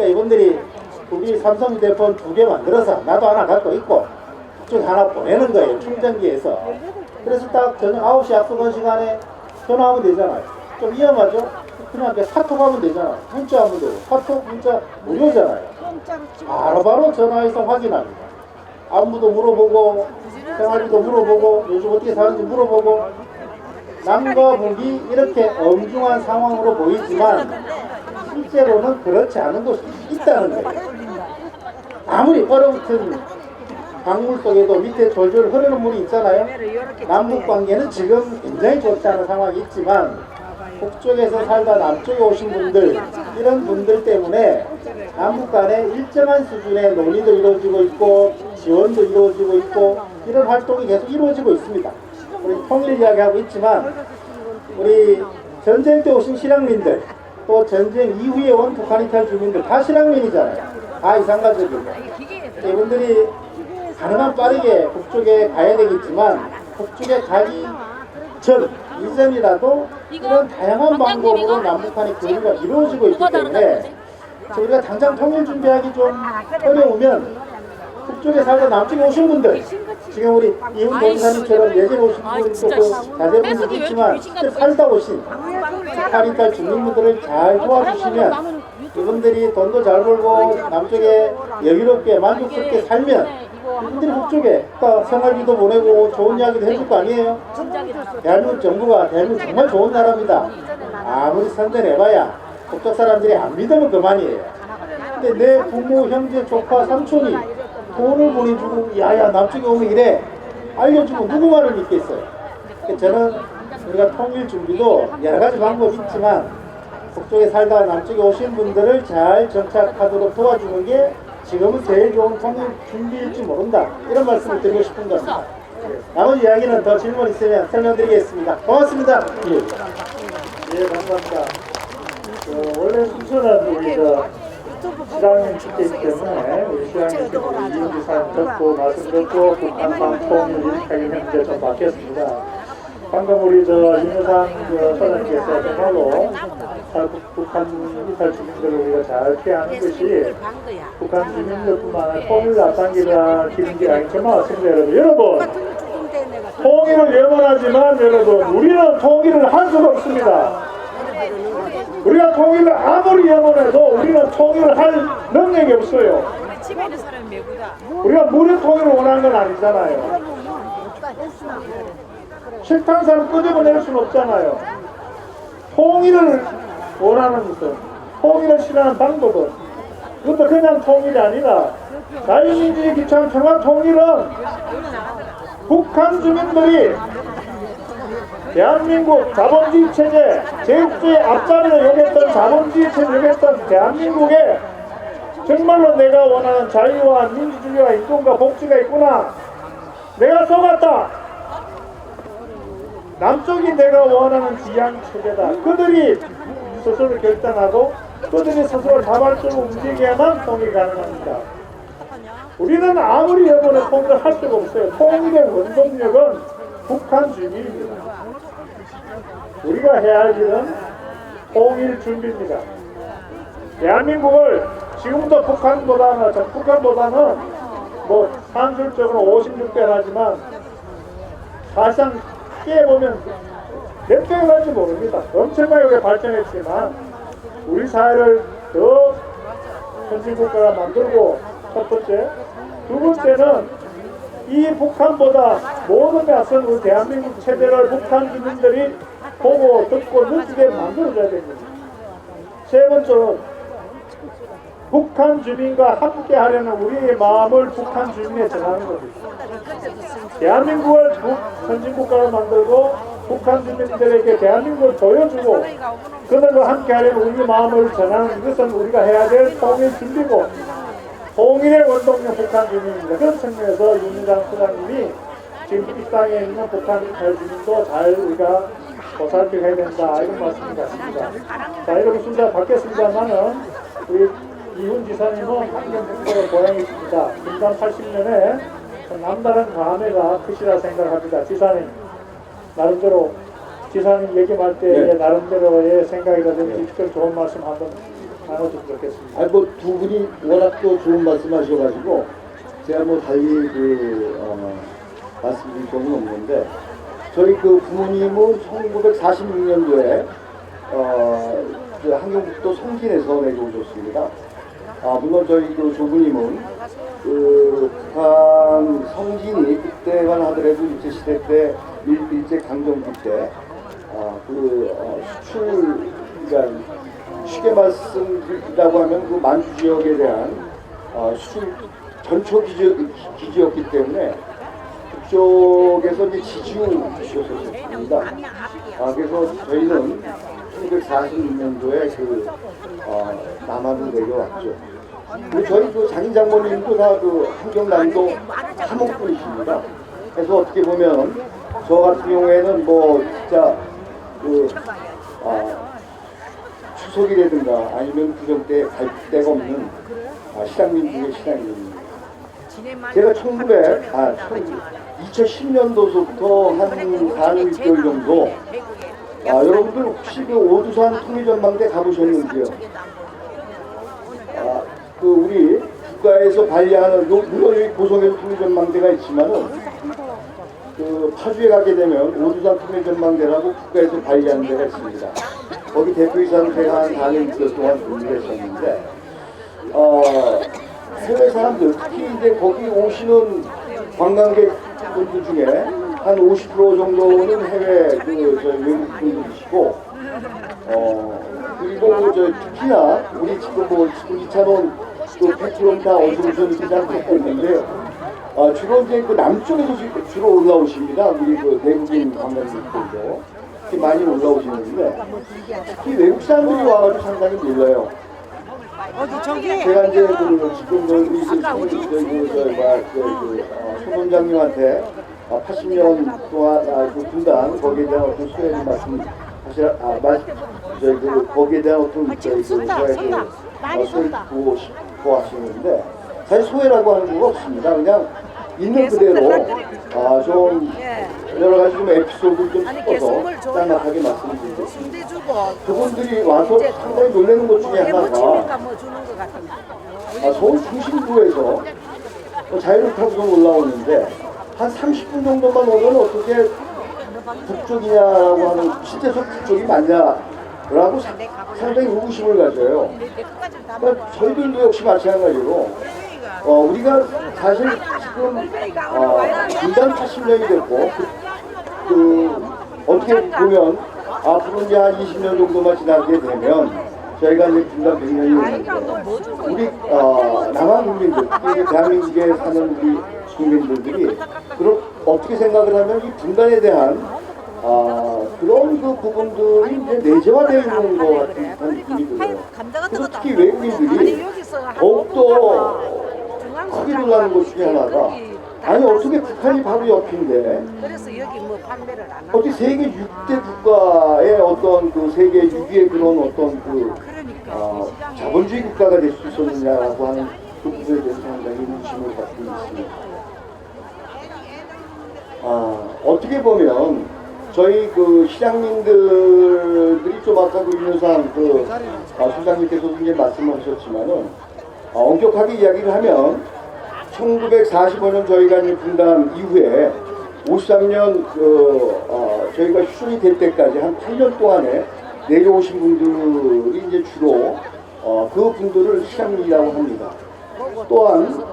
그러니까 이분들이 우리 삼성 휴대폰 2개 만들어서 나도 하나 갖고 있고 그쪽 하나 보내는 거예요. 충전기에서. 그래서 딱 저녁 9시 약속한 시간에 전화하면 되잖아요. 좀 위험하죠? 그냥 카톡하면 되잖아요. 문자하면 되고 카톡 문자 무료잖아요. 바로바로 전화해서 확인합니다. 안부도 물어보고 생활비도 물어보고 요즘 어떻게 사는지 물어보고 남과 북이 이렇게 엄중한 상황으로 보이지만 실제로는 그렇지 않은 곳이 있다는 거예요. 아무리 얼어붙은 강물 속에도 밑에 졸졸 흐르는 물이 있잖아요. 남북 관계는 지금 굉장히 좋지 않은 상황이 있지만 북쪽에서 살다 남쪽에 오신 분들, 이런 분들 때문에 남북 간에 일정한 수준의 논의도 이루어지고 있고 지원도 이루어지고 있고 이런 활동이 계속 이루어지고 있습니다. 우리 통일 이야기하고 있지만 우리 전쟁 때 오신 실향민들 또 전쟁 이후에 온 북한 이탈 주민들 다 실향민이잖아요. 다 이산가족이고 이분들이 가능한 빠르게 북쪽에 가야 되겠지만 북쪽에 가기 전 이전이라도 이런 다양한 방법으로 남북한의 교류가 이루어지고 있기 때문에 우리가 당장 통일 준비하기 좀 어려우면 북쪽에 살다 남쪽에 오신 분들 지금 우리 이훈 동사님처럼 예전에 오신 분들도 그 자제분들도 있지만 실제 살다 오신 북한이탈 주민분들을 잘 도와주시면 이분들이 돈도 잘 벌고 남쪽에 여유롭게 만족스럽게 살면 이분들이 북쪽에 생활비도 보내고 좋은 이야기도 해줄 거 아니에요? 대한민국 정부가 대한민국 정말 좋은 나라입니다. 아무리 선전해봐야 북쪽 사람들이 안 믿으면 그만이에요. 근데 내 부모, 형제, 조카, 삼촌이 돈을 보내주고 야야 남쪽에 오면 이래 알려주고 누구 말을 믿겠어요? 저는 우리가 통일 준비도 여러 가지 방법이 있지만 북쪽에 살다가 남쪽에 오신 분들을 잘 정착하도록 도와주는 게 지금은 제일 좋은 통일 준비일지 모른다. 이런 말씀을 드리고 싶은 겁니다. 나머지 이야기는 더 질문 있으면 설명드리겠습니다. 고맙습니다. 예, 감사합니다. 원래 순서는 우리 시장님 축제이기 때문에 우리 시장님 이윤주 사람 듣고 말씀 듣고 북한 방통일 일하기는 이제 좀 바뀌었습니다. 방금 우리 윤여상 사장님께서 정말로 북한 이탈 주민들을 우리가 잘 피하는 것이 북한 주민들뿐만 아니라 통일 앞당기라 기는 게 아니지만 맞습니다. 여러분 통일을 염원하지만 여러분 우리는 통일을 할 수가 없습니다. 우리가 통일을 아무리 염원해도 우리는 통일을 할 능력이 없어요. 우리가 무료 통일을 원하는 건 아니잖아요. 싫다는 사람 끄집어낼 수는 없잖아요. 통일을 원하는 것은, 통일을 싫어하는 방법은 그것도 그냥 통일이 아니라 자유민주주의 기초한 평화 통일은 북한 주민들이 대한민국 자본주의 체제, 제국주의 앞자리를 요구했던 자본주의 체제를 요구했던 대한민국에 정말로 내가 원하는 자유와 민주주의와 인권과 복지가 있구나. 내가 속았다. 남쪽이 내가 원하는 지향 체제다. 그들이 스스로 결단하고 그들이 스스로 자발적으로 움직여야만 통일이 가능합니다. 우리는 아무리 여번에 통일을 할 수가 없어요. 통일의 원동력은 북한 주민입니다. 우리가 해야 할 일은 통일 준비입니다. 대한민국을 지금도 북한보다는 뭐 산술적으로 56배 하지만 사실상 깨보면 몇 배가 갈지 모릅니다. 엄청나게 발전했지만 우리 사회를 더 선진국가가 만들고 첫 번째, 두 번째는 이 북한보다 모든 앞선 우리 대한민국 체제를 북한 주민들이 보고 듣고 느끼게 만들어줘야 됩니다. 세 번째는 북한 주민과 함께 하려는 우리의 마음을 북한 주민에 전하는 겁니다. 대한민국을 선진국가로 만들고 북한 주민들에게 대한민국을 보여주고 그들과 함께 하려는 우리의 마음을 전하는 이것은 우리가 해야 될 통일 준비고 통일의 원동력 북한 주민입니다. 그런 측면에서 윤여상 소장님이 지금 이 땅에 있는 북한 이탈 주민도 잘 우리가 보살펴야 된다 이런 말씀이 같습니다. 자, 이렇게 순서 바뀌었습니다만은 우리 이훈 지사님은 환경북도의 고향이십니다. 분당 80년에 남다른 감회가 크시라 생각합니다. 지사님 나름대로 지사님 얘기할 때 나름대로의 생각이라든지 특별 좋은 말씀 한번 단어 듣겠습니다. 아니 뭐 두 분이 워낙 또 좋은 말씀하셔가지고 제가 뭐 달리 말씀드릴 점은 없는데 저희 그 부모님은 1946년도에 그 한경북도 성진에서 내려오셨습니다. 물론 저희 그 조부님은 그 북한 성진이 그때만 하더라도 일제시대 때 일제 강점기 때 수출 그러니까 쉽게 말씀드리자고 하면 그 만주 지역에 대한 수출 전초 기지였기 때문에 그쪽에서 이제 지주셨었습니다. 그래서 저희는 1946년도에 그 남한으로 내려왔죠. 그리고 저희 그 장인 장모님도 다 그 한경남도 함흥분이십니다. 그래서 어떻게 보면 저 같은 경우에는 뭐 진짜 그 추석이라든가 아니면 구정 때 갈 데가 없는 시장민 중에 시장민입니다. 제가 2010년도부터 한 4년 6개월 정도 여러분들 혹시 그 오두산 통일전망대 가보셨는지요? 그 우리 국가에서 관리하는 물론 여기 고성에도 통일전망대가 있지만은 그 파주에 가게 되면 오두산 통일전망대라고 국가에서 관리하는 데가 있습니다. 거기 대표이사로 제가 한 4년 6개월 동안 근무를 했었는데 해외 사람들 특히 이제 거기 오시는 관광객분들 중에 한 50% 정도는 해외 외국 분들이시고 그리고 특히나 우리 지금 지금 2차로는 또 100km 어스로선 그냥 걷고 있는데요. 주로 이제 그 남쪽에서 주로 올라오십니다. 우리 그 내국인 관광객들도 특히 많이 올라오시는데 특히 외국 사람들이 와가지고 상당히 놀라요. 제가 이제 그 지금 송 원장님한테 80년 동안 그 분당 거기에 대한 어떤 수혜를 거기에 대한 어떤 소회를 구고 싶고 하시는데 사실 소회라고 하는 거 없습니다. 그냥 있는 그대로 좀 여러 가지 좀 에피소드를 좀 섞어서 짤막하게 말씀드리겠습니다. 그분들이 와서 상당히 놀라는 것 중에 하나가 서울 중심부에서 자유를 타고서 올라오는데 한 30분 정도만 오면 어떻게 북쪽이냐라고 하는 실제로 북쪽이 맞냐라고 상당히 의구심을 가져요. 그러니까 저희들도 역시 마찬가지로 우리가 사실 지금 분단 80년이 됐고 어떻게 보면 앞으로 이제 한 20년 정도만 지나게 되면 저희가 이제 분단 100년이 오는데 우리 남한 국민들, 특히 대한민국에 사는 우리 국민들이 어떻게 생각을 하면 이 분단에 대한 그런 그 부분들이 이제 내재화되어 있는 것 같은 느낌이 들어요. 그래서 특히 외국인들이 더욱더 크게 놀라는 것 중에 하나가 아니 어떻게 북한이 바로 옆인데 어떻게 세계 6대 국가의 어떤 그 세계 6위의 그런 어떤 그 자본주의 국가가 될 수 있었느냐라고 하는 그 부분에 대해서 상당히 의심을 갖고 있습니다. 어떻게 보면 저희 그 시장민들이 좀 아까 그 윤여상 그 소장님께서도 이제 말씀하셨지만은 엄격하게 이야기를 하면 1945년 저희가 이제 분단 이후에 53년 저희가 휴전이 될 때까지 한 8년 동안에 내려오신 분들이 이제 주로 그 분들을 시장민이라고 합니다. 또한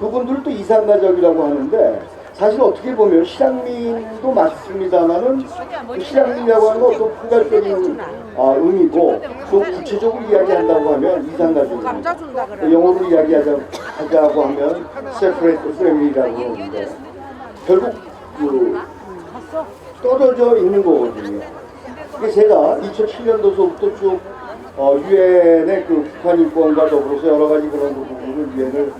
그분들을 또 이산가족이라고 하는데 사실 어떻게 보면 시장민도 맞습니다만은 그 시장민이라고 하는 건 어떤 포괄적인 의미고 또 구체적으로 이야기한다고 하면 이산가족입니다. 영어로 이야기하자고 하면 separate family라고 하는데 결국 떨어져 있는 거거든요. 제가 2007년도서부터 쭉 유엔의 그 북한 인권과 더불어서 여러 가지 그런 부분을 유엔을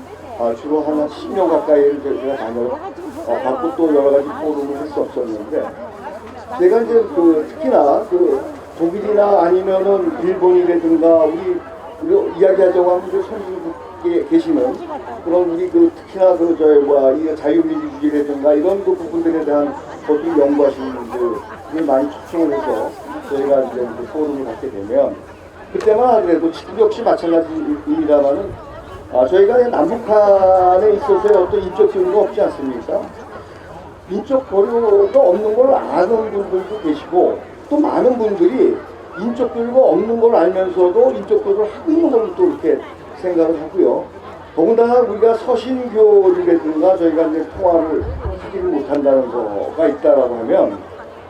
주로 한 10년 가까이를 제가 다녀봤고 또 여러 가지 포럼을 했었었는데 제가 이제 특히나 독일이나 아니면은 일본이라든가 우리 이야기하자고 하면 선진국에 계시는 그런 우리 특히나 이 자유민주주의라든가 이런 부분들에 대한 것들 연구하시는 분들을 많이 초청을 해서 저희가 이제 포럼을 갖게 되면 그때만 하더라도 지금 역시 마찬가지입니다만은 저희가 남북한에 있어서의 어떤 인적 교류가 없지 않습니까? 인적 교류가 없는 걸 아는 분들도 계시고 또 많은 분들이 인적 교류가 없는 걸 알면서도 인적 교류를 하고 있는 걸로 또 이렇게 생각을 하고요. 더군다나 우리가 서신교류라든가 저희가 이제 통화를 하지를 못한다는 거가 있다라고 하면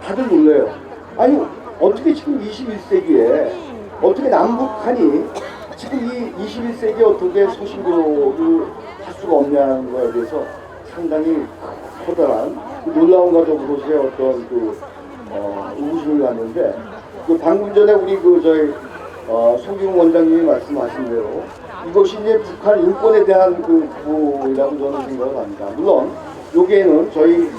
다들 놀래요. 아니 어떻게 지금 21세기에 어떻게 남북한이 지금 이 21세기에 어떻게 서신교류를 할 수가 없냐는 거에 대해서 상당히 커다란 놀라움과 더불어서의 어떤 의구심을 갖는데 방금 전에 우리 저희 송기웅 원장님이 말씀하신 대로 이것이 이제 북한 인권에 대한 부분이라고 저는 생각을 합니다. 물론 여기에는 저희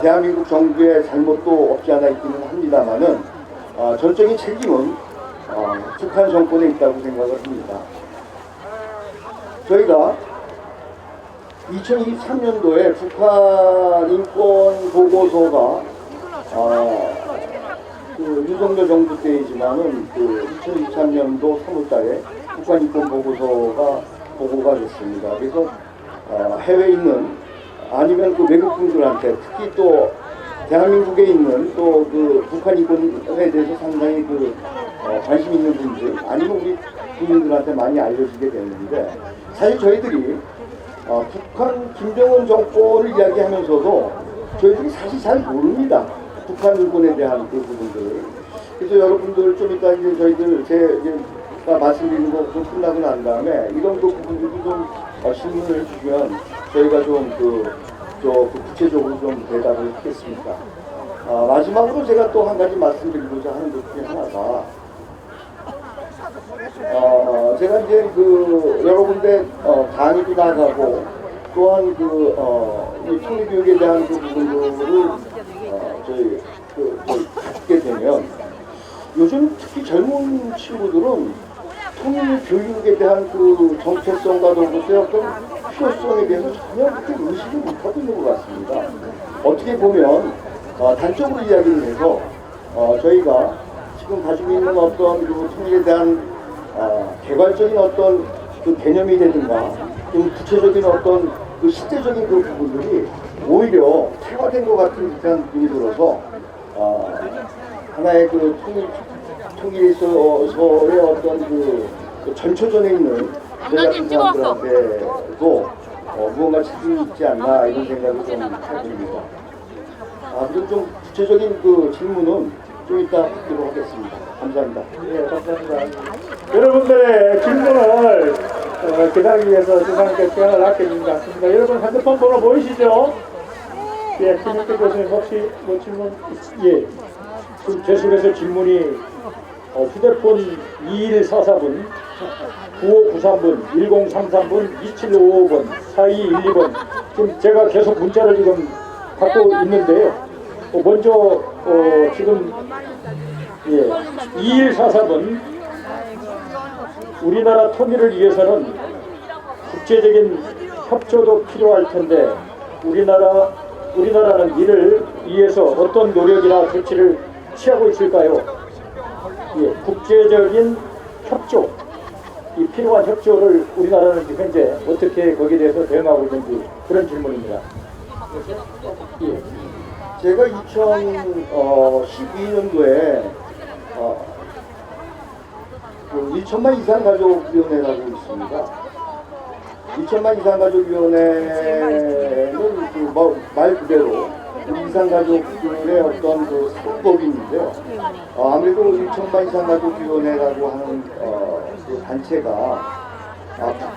대한민국 정부의 잘못도 없지 않아 있기는 합니다만은 전적인 책임은 북한 정권에 있다고 생각을 합니다. 저희가 2023년도에 북한 인권 보고서가 윤석열 정부 때이지만은 2023년도 3월달에 북한 인권 보고가 됐습니다. 그래서 해외에 있는 아니면 외국 분들한테 특히 또 대한민국에 있는 또 북한 인권에 대해서 상당히 관심 있는 분들 아니면 우리 국민들한테 많이 알려지게 되는데 사실 저희들이 북한 김정은 정권을 이야기하면서도 저희들이 사실 잘 모릅니다. 북한 인권에 대한 부분들을. 그래서 여러분들 좀 이따 이제 저희들 제가 말씀드리는 거 좀 끝나고 난 다음에 이런 부분들도 좀 질문을 해주시면 저희가 좀 구체적으로 좀 대답을 하겠습니다. 마지막으로 제가 또 한 가지 말씀드리고자 하는 것 중에 하나가 제가 이제 여러 군데 강의도 나가고 또한 이 통일교육에 대한 부분들을 저희 갖게 되면 요즘 특히 젊은 친구들은 통일교육에 대한 정체성과 더불어서 어떤 필요성에 대해서 전혀 그렇게 의식을 못하고 있는 것 같습니다. 어떻게 보면 단적으로 이야기를 해서 저희가 지금 가지고 있는 어떤 통일에 대한 개괄적인 어떤 개념이 되든가 좀 구체적인 어떤 실제적인 부분들이 오히려 퇴화된 것 같은 듯한 느낌이 들어서 하나의 통일에서의 어떤 전초전에 있는 저희 같은 사람들한테도 무언가 책임이 있지 않나 이런 생각이 좀 해봅니다. 그리고 좀 구체적인 질문은 좀 이따 받도록 하겠습니다. 감사합니다. 예, 감사합니다. 여러분들의 질문을 기다리기 위해서 죄송한데 시간을 아껴주지 않습니다. 여러분 핸드폰 번호 보이시죠? 예, 김익태 교수님 혹시 질문? 예, 지금 계속해서 질문이 휴대폰 2144분, 9593분, 1033분, 2755번, 4212번 지금 제가 계속 문자를 지금 받고 있는데요. 먼저 지금 2144번 우리나라 통일을 위해서는 국제적인 협조도 필요할 텐데 우리나라는 이를 위해서 어떤 노력이나 조치를 취하고 있을까요? 국제적인 협조, 이 필요한 협조를 우리나라는 현재 어떻게 거기에 대해서 대응하고 있는지 그런 질문입니다. 제가 2012년도에 1천만 이상가족위원회라고 있습니다. 1천만 이상가족위원회는 말 그대로 이상가족들의 어떤 사법인인데요. 아무래도 1천만 이상가족위원회라고 하는 단체가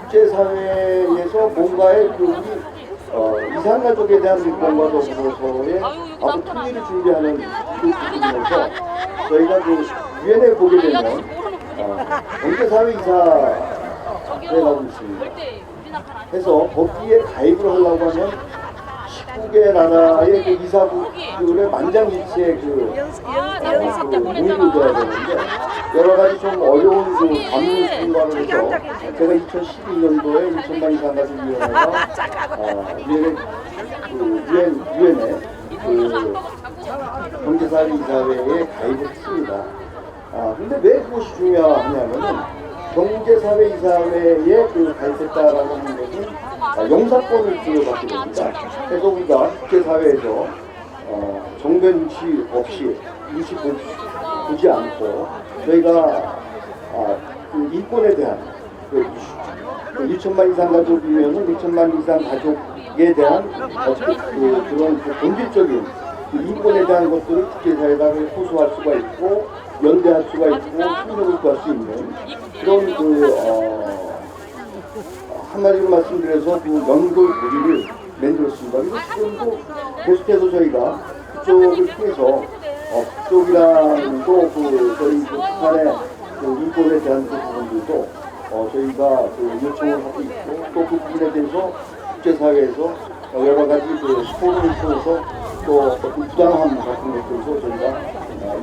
국제사회에서 뭔가의 이상가족에 대한 인권과 더불어서의 앞으로 통일을 준비하는 부분에서 저희가 유엔에 보게 되면 경제사회 이사회라고 있습니다. 해서 거기에 가입을 하려고 하면 19개 나라의 이사국들의 만장일치의 동의를 줘야 되는데 여러 가지 좀 어려운 관문 순간을 해서 제가 2012년도에 1천만 이상가족위원회가 유엔의 경제사회 이사회에 가입을 했습니다. 근데 왜 그것이 중요하냐면은 경제사회이사회에 가입했다라는 것은 영사권을 부여받게 됩니다. 그래서 우리가 국제사회에서 정변치 없이 눈치 보지 않고 저희가 그 인권에 대한 1천만 이상 가족이면 1천만 이상 가족에 대한 그런 본질적인 인권에 대한 것들을 국제사회가 호소할 수가 있고 연대할 수가 있고 협력을 구할 수 있는 그런 한마디로 말씀드려서 그 연골고리를 만들었습니다. 그리고 지금도 계속해서 저희가 그쪽을 통해서 그쪽이랑 또 저희 북한의 인권에 대한 부분들도 저희가 요청을 하고 있고 또 그 부분에 대해서 국제사회에서 여러 가지 포럼을 통해서 또 어떤 부당함 같은 것들도 저희가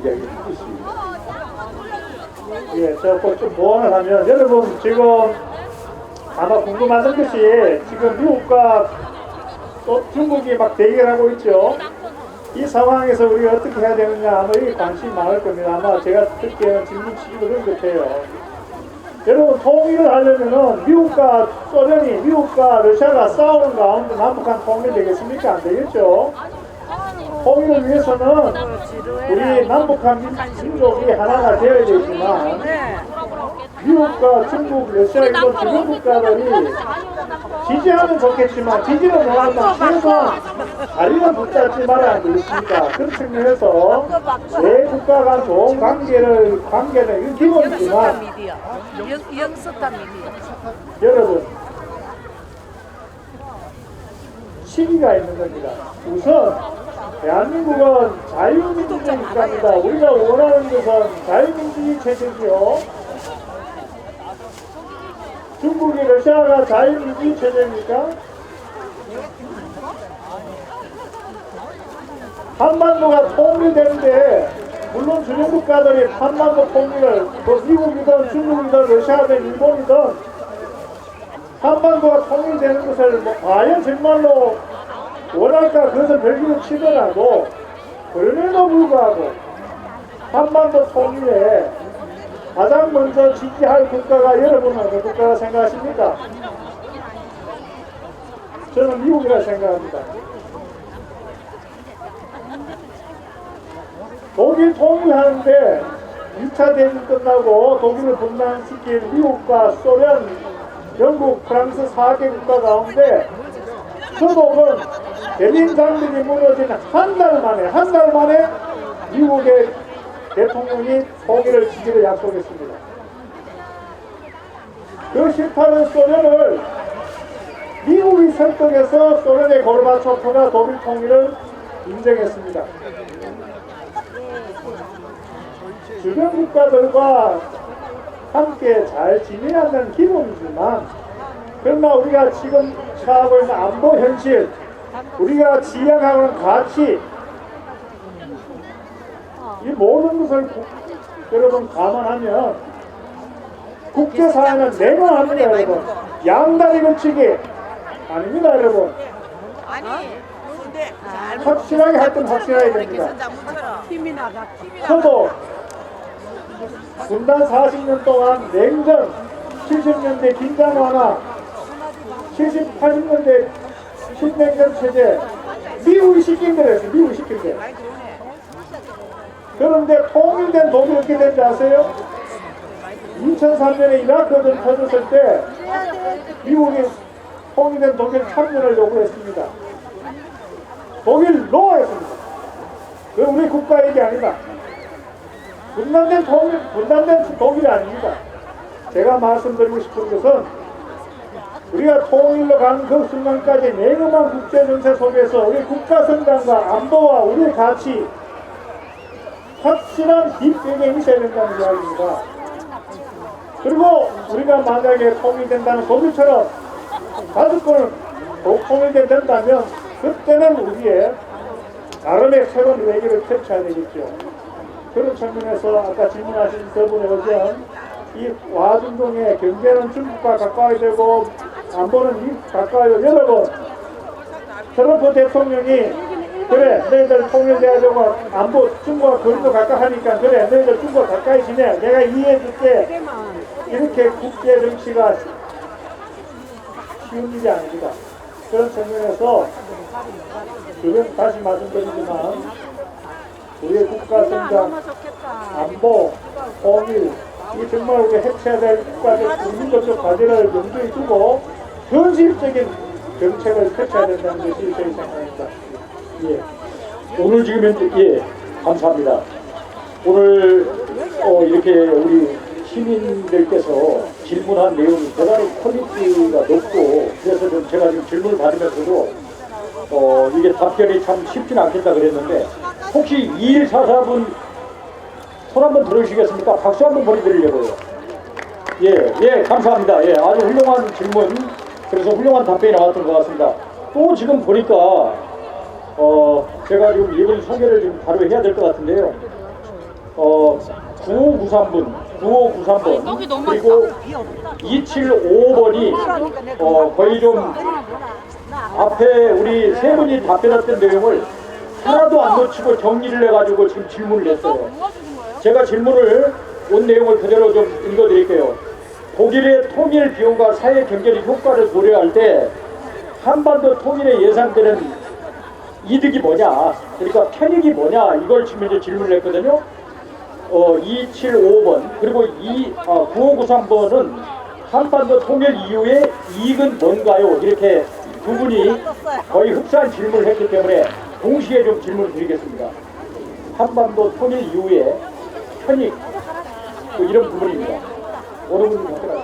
이야기를 하고 있습니다. 예, 제가 좀 보완을 하면 여러분 지금 아마 궁금하던 것이 지금 미국과 또 중국이 막 대결하고 있죠. 이 상황에서 우리가 어떻게 해야 되느냐 아마 이게 관심이 많을 겁니다. 아마 제가 듣기에는 질문 치기도 그런 것 같아요. 여러분 통일을 하려면은 미국과 소련이 미국과 러시아가 싸우는 가운데 남북한 통일이 되겠습니까? 안 되겠죠. 통일을 위해서는 우리 남북한 민족이 하나가 되어야 되지만 미국과 중국, 러시아 이런 주변 국가들이 지지하면 좋겠지만 지지는 못하면 최소한 자리는 붙잡지 말아야 안 되겠습니까? 그런 측면에서 내 국가 간 좋은 관계는 기본이지만 여러분 시기가 있는 겁니다. 우선 대한민국은 자유민주주의 국가입니다. 우리가 원하는 것은 자유민주주의 체제지요. 중국이 러시아가 자유민주주의 체제입니까? 한반도가 통일되는데 물론 주변 국가들이 한반도 통일을 뭐 미국이든 중국이든 러시아든 일본이든 한반도가 통일되는 것을 뭐 과연 정말로 원할까 그것을 별개로 치더라도 그럼에도 불구하고 한반도 통일에 가장 먼저 지지할 국가가 여러분은 어느 국가라 생각하십니까? 저는 미국이라 생각합니다. 독일 통일하는데 2차 대전 끝나고 독일을 분단시킨 미국과 소련, 영국, 프랑스 4개 국가 가운데 서독은 베를린 장벽이 무너진 한 달 만에 미국의 대통령이 통일을 지키기로 약속했습니다. 그 싫다는 소련을 미국이 설득해서 소련의 고르바초프가 독일 통일을 인정했습니다. 주변 국가들과 함께 잘 지내야 하는 기본이지만 그러나 우리가 지금 처하고 있는 안보 현실, 우리가 지향하는 가치, 이 모든 것을 여러분 감안하면 국제사회는 냉정합니다 여러분. 양다리 걸치기 아닙니다 여러분. 확실하게 할 건 확실하게 됩니다. 저도 분단 40년 동안 냉전, 70년대 긴장 완화, 70, 80년대 신냉전 체제, 미국이 시킨 거랬어요. 미국이 시킨 거. 그런데 통일된 독일이 어떻게 된지 아세요? 2003년에 이라크전 터졌을 때 미국이 통일된 독일 참전을 요구했습니다. 독일 노했습니다. 그 우리 국가 얘기 아니다. 분단된 독일이 아닙니다. 제가 말씀드리고 싶은 것은 우리가 통일로 가는 그 순간까지 냉엄한 국제정세 속에서 우리 국가 성장과 안보와 우리의 가치 확실한 뒷배경이 있어야 된다는 이야기입니다. 그리고 우리가 만약에 통일된다는 독일처럼 가족권을 통일된다면 그때는 우리의 나름의 새로운 외교를 펼쳐야 되겠죠. 그런 측면에서 아까 질문하신 저분의 의견, 이 와중동에 경제는 중국과 가까이 되고 안보는 미국 가까이 되고 여러분 트럼프 대통령이 그래 너희들 통일돼가지고 안보 중국과 거리도 가까하니까 그래 너희들 중국 가까이 지내 내가 이해해줄게. 이렇게 국제 정치가 쉬운 일이 아닙니다. 그런 측면에서 지금 다시 말씀드리지만 우리의 국가 성장, 안보, 통일 이 정말 우리 해체해야 될 국가적 국민적 과제를 염두에 두고 현실적인 정책을 펼쳐야 된다는 것이 저희 생각입니다. 예. 오늘 지금 현재 예 감사합니다. 오늘 이렇게 우리 시민들께서 질문한 내용이 대단히 퀄리티가 높고 그래서 좀 제가 지금 질문을 받으면서도 이게 답변이 참 쉽지는 않겠다 그랬는데 혹시 2144분 손 한번 들어주시겠습니까? 박수 한번 보내드리려고요. 예, 감사합니다. 예, 아주 훌륭한 질문, 그래서 훌륭한 답변이 나왔던 것 같습니다. 또 지금 보니까, 제가 지금 이분 소개를 지금 바로 해야 될 것 같은데요. 9593분, 그리고 2755번이, 거의 좀, 앞에 우리 세 분이 답변했던 내용을 하나도 안 놓치고 정리를 해가지고 지금 질문을 했어요. 제가 질문을 온 내용을 그대로 좀 읽어드릴게요. 독일의 통일 비용과 사회 경제적 효과를 고려할 때 한반도 통일에 예상되는 이득이 뭐냐, 그러니까 편익이 뭐냐, 이걸 지금 이제 질문을 했거든요. 2755번 그리고 9593번은 한반도 통일 이후에 이익은 뭔가요? 이렇게 두 분이 거의 흡사한 질문을 했기 때문에 동시에 좀 질문을 드리겠습니다. 한반도 통일 이후에 편익 이런 부분입니다. 어느 분이 답변하세요?